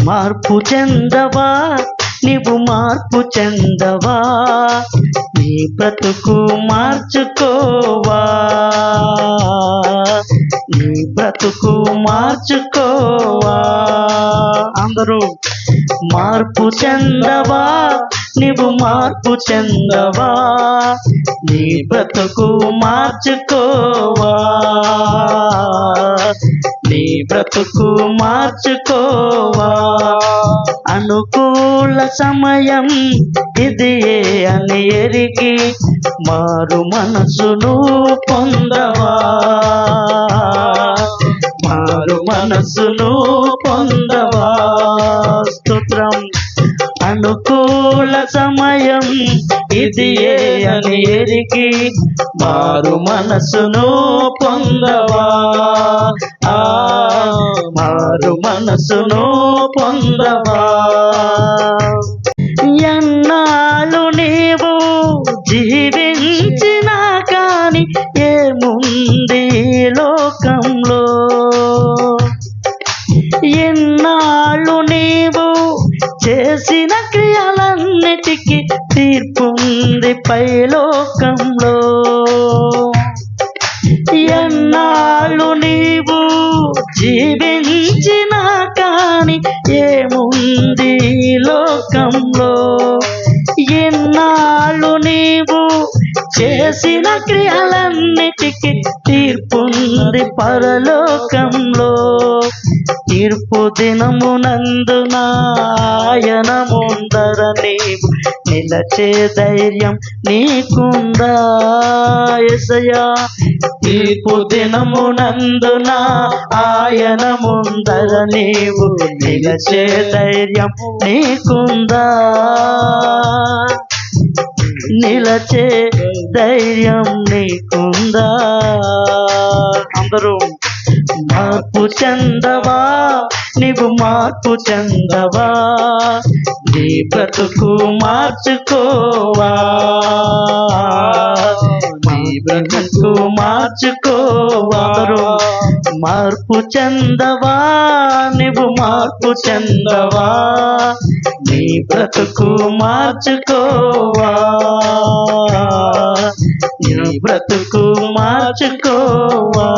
మార్పు చెందవా, నీవు మార్పు చెందవా, నీ బ్రతుకు మార్చుకోవా, నీ బ్రతుకు మార్చుకోవా. అందరూ మార్పు చెందవా, నీవు మార్పు చెందవా, నీ బ్రతుకు మార్చుకోవా, నీ బ్రతుకు మార్చుకోవా. అనుకూల సమయం ఇదియే అని ఎరిగి మారు మనసును పొందవా, మారు మనసును పొందవా. స్తోత్రం. అనుకూల సమయం ఇదియే అని ఎరిగి మారు మనసును పొందవా, మారు మనసును పొందవా. ఎన్నాళ్ళు నీవు జీవించినా కాని ఏముంది లోకంలో, ఎన్నాళ్ళు నీవు చేసిన క్రియలన్నిటికీ తీర్పుంది పైలోకంలో. ఎన్నాళ్ళు నీవు జీవించినా కాని ఏముంది లోకంలో, ఎన్నాళ్ళు నీవు చేసిన క్రియలన్నిటికీ తీర్పుంది పరలోకంలో. తీర్పు దినమునందున ఆయన ముందర నీవు నిలచే ధైర్యం నీకుందా యేసయ్యా. తీర్పు దినమునందున ఆయన ముందర నీవు నిలచే ధైర్యం నీకుందా, నిలచే ధైర్యం నీకుందా. అందరూ మార్పు చెందవా, నీవు మార్పు చెందవా, నీ బ్రతుకు మార్చుకోవా, నీ బ్రతుకు మార్చుకోవా. మార్పు చెందవా, నీవు మార్పు చెందవా, నీ బ్రతుకు మార్చుకోవా, నీ బ్రతుకు మార్చుకోవా.